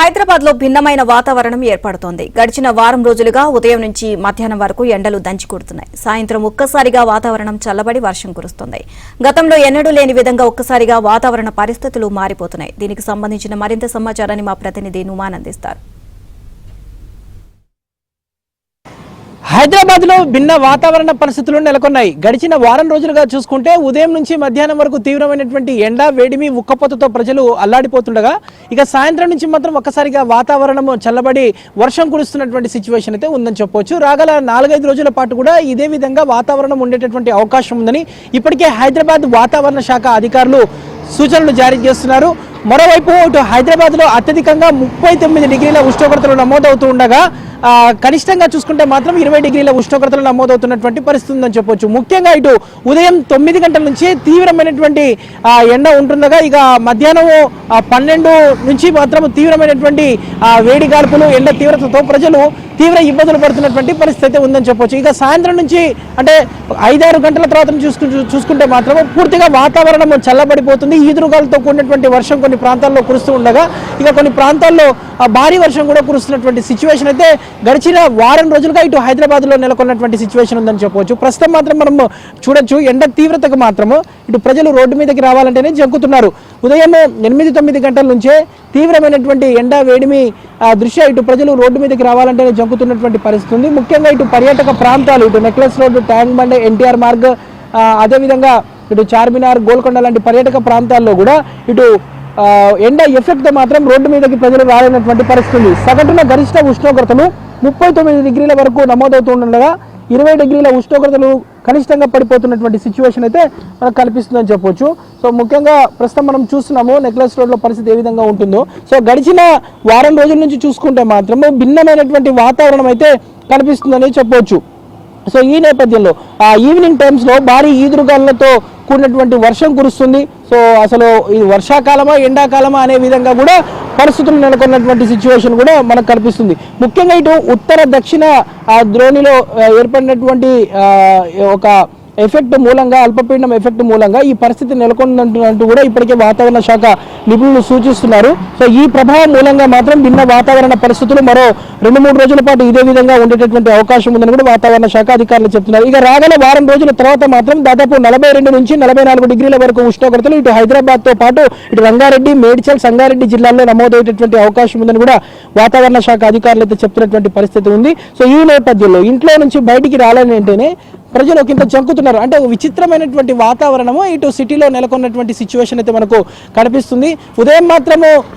హైదరాబాద్ లో భిన్నమైన వాతావరణం ఏర్పడుతోంది. గడిచిన వారం రోజులుగా ఉదయం నుంచి మధ్యాహ్నం వరకు ఎండలు దంచికొడుతున్నాయి. సాయంత్రం ఒక్కసారిగా వాతావరణం చల్లబడి వర్షం కురుస్తోంది. గతంలో ఎన్నడూ లేని విధంగా ఒక్కసారిగా వాతావరణ పరిస్థితులు మారిపోతున్నాయి. దీనికి సంబంధించిన మరింత సమాచారాన్ని మా ప్రతినిధి నుమాన్ అందిస్తారు. హైదరాబాద్ లో భిన్న వాతావరణ పరిస్థితులు నెలకొన్నాయి. గడిచిన వారం రోజులుగా చూసుకుంటే ఉదయం నుంచి మధ్యాహ్నం వరకు తీవ్రమైనటువంటి ఎండ వేడిమి ఉక్కపోతతో ప్రజలు అల్లాడిపోతుండగా ఇక సాయంత్రం నుంచి మాత్రం ఒక్కసారిగా వాతావరణం చల్లబడి వర్షం కురుస్తున్నటువంటి సిచ్యువేషన్ అయితే ఉందని చెప్పొచ్చు. రాగల 4-5 రోజుల పాటు కూడా ఇదే విధంగా వాతావరణం ఉండేటటువంటి అవకాశం ఉందని ఇప్పటికే హైదరాబాద్ వాతావరణ శాఖ అధికారులు సూచనలు జారీ చేస్తున్నారు. మరోవైపు ఇటు హైదరాబాద్ లో అత్యధికంగా 39 డిగ్రీల ఉష్ణోగ్రతలు నమోదవుతూ ఉండగా కనిష్టంగా చూసుకుంటే మాత్రం 20 డిగ్రీల ఉష్ణోగ్రతలు నమోదవుతున్నటువంటి పరిస్థితి ఉందని చెప్పొచ్చు. ముఖ్యంగా ఇటు ఉదయం 9 గంటల నుంచి తీవ్రమైనటువంటి ఎండ ఉంటుండగా ఇక మధ్యాహ్నం 12 నుంచి మాత్రం తీవ్రమైనటువంటి వేడి గాల్పులు ఎండ తీవ్రతతో ప్రజలు తీవ్ర ఇబ్బందులు పడుతున్నటువంటి పరిస్థితి ఉందని చెప్పొచ్చు. ఇక సాయంత్రం నుంచి అంటే 5-6 గంటల తర్వాత చూసుకుంటే మాత్రం పూర్తిగా వాతావరణం చల్లబడిపోతుంది. ఈదురుగాలతో కూడినటువంటి వర్షం కొన్ని ప్రాంతాల్లో కురుస్తూ ఉండగా ఇక కొన్ని ప్రాంతాల్లో భారీ వర్షం కూడా కురుస్తున్నటువంటి సిచ్యువేషన్ అయితే గడిచిన వారం రోజులుగా ఇటు హైదరాబాద్ లో నెలకొన్నటువంటి సిచ్యువేషన్ ఉందని చెప్పవచ్చు. ప్రస్తుతం మాత్రం మనం చూడొచ్చు ఎండ తీవ్రతకు మాత్రము ఇటు ప్రజలు రోడ్డు మీదకి రావాలంటేనే జంకుతున్నారు. ఉదయం 8-9 గంటల నుంచే తీవ్రమైనటువంటి ఎండ వేడిమి దృష్ట్యా ఇటు ప్రజలు రోడ్డు మీదకి రావాలంటేనే జంకుతున్నటువంటి పరిస్థితి ఉంది. ముఖ్యంగా ఇటు పర్యాటక ప్రాంతాలు ఇటు necklace road, tank bund, NTR Marg, అదేవిధంగా ఇటు చార్మినార్, గోల్కొండ లాంటి పర్యాటక ప్రాంతాల్లో కూడా ఇటు ఎండ ఎఫెక్ట్ మాత్రం రోడ్డు మీదకి ప్రజలు రాలేనటువంటి పరిస్థితి. సగటున గరిష్ట ఉష్ణోగ్రతలు 39 డిగ్రీల వరకు నమోదవుతుండగా 20 డిగ్రీల ఉష్ణోగ్రతలు కనిష్టంగా పడిపోతున్నటువంటి సిచ్యువేషన్ అయితే మనకు కనిపిస్తుందని చెప్పొచ్చు. సో ముఖ్యంగా ప్రస్తుతం మనం చూస్తున్నాము నెక్లెస్ రోడ్లో పరిస్థితి ఏ విధంగా ఉంటుందో. సో గడిచిన వారం రోజుల నుంచి చూసుకుంటే మాత్రం భిన్నమైనటువంటి వాతావరణం అయితే కనిపిస్తుందని చెప్పొచ్చు. సో ఈ నేపథ్యంలో ఈవినింగ్ టైమ్స్లో భారీ ఈదురుగాలులతో కూడినటువంటి వర్షం కురుస్తుంది. సో అసలు ఇది వర్షాకాలమా ఎండాకాలమా అనే విధంగా కూడా పరిస్థితులు నెలకొన్నటువంటి సిచ్యువేషన్ కూడా మనకు కనిపిస్తుంది. ముఖ్యంగా ఇటు ఉత్తర దక్షిణ ద్రోణిలో ఏర్పడినటువంటి ఒక ఎఫెక్ట్ మూలంగా, అల్పపీడనం ఎఫెక్ట్ మూలంగా ఈ పరిస్థితి నెలకొందంటూ కూడా ఇప్పటికే వాతావరణ శాఖ నిపుణులు సూచిస్తున్నారు. సో ఈ ప్రభావం మూలంగా మాత్రం భిన్న వాతావరణ పరిస్థితులు మరో 2-3 రోజుల పాటు ఇదే విధంగా ఉండేటటువంటి అవకాశం ఉందని కూడా వాతావరణ శాఖ అధికారులు చెప్తున్నారు. ఇక రాగల వారం రోజుల తర్వాత మాత్రం దాదాపు 42 నుంచి 44 డిగ్రీల వరకు ఉష్ణోగ్రతలు ఇటు హైదరాబాద్ తో పాటు ఇటు రంగారెడ్డి, మేడ్చల్, సంగారెడ్డి జిల్లాల్లో నమోదయ్యేటటువంటి అవకాశం ఉందని కూడా వాతావరణ శాఖ అధికారులు అయితే చెప్తున్నటువంటి పరిస్థితి ఉంది. సో ఈ నేపథ్యంలో ఇంట్లో నుంచి బయటికి రాలని అంటేనే ప్రజలు ఒకంత జంకుతున్నారు. అంటే విచిత్రమైనటువంటి వాతావరణము ఇటు సిటీలో నెలకొన్నటువంటి సిచ్యువేషన్ అయితే మనకు కనిపిస్తుంది.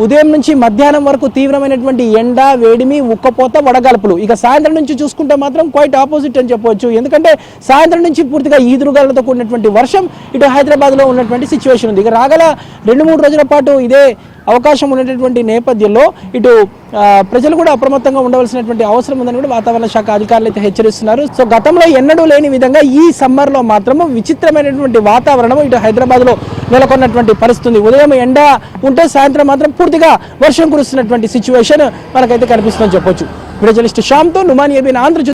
ఉదయం నుంచి మధ్యాహ్నం వరకు తీవ్రమైనటువంటి ఎండ, వేడిమి, ఉక్కపోత, వడగాల్పులు. ఇక సాయంత్రం నుంచి చూసుకుంటే మాత్రం క్వైట్ ఆపోజిట్ అని చెప్పవచ్చు. ఎందుకంటే సాయంత్రం నుంచి పూర్తిగా ఈదురుగాలతో కూడినటువంటి వర్షం ఇటు హైదరాబాద్ లో ఉన్నటువంటి సిచ్యువేషన్ ఉంది. ఇక రాగల 2-3 రోజుల పాటు ఇదే అవకాశం ఉండేటటువంటి నేపథ్యంలో ఇటు ప్రజలు కూడా అప్రమత్తంగా ఉండవలసినటువంటి అవసరం ఉందని కూడా వాతావరణ శాఖ అధికారులు అయితే హెచ్చరిస్తున్నారు. సో గతంలో ఎన్నడూ లేని విధంగా ఈ సమ్మర్ లో మాత్రము విచిత్రమైనటువంటి వాతావరణం ఇటు హైదరాబాద్ లో నెలకొన్నటువంటి పరిస్థితి. ఉదయం ఎండ ఉంటే సాయంత్రం మాత్రం పూర్తిగా వర్షం కురుస్తున్నటువంటి సిచ్యువేషన్ మనకైతే కనిపిస్తుందని చెప్పొచ్చు. జర్నలిస్ట్ శ్యామ్తో నుమాన్ ఏబీన్, ఆంధ్రజ్యోతి.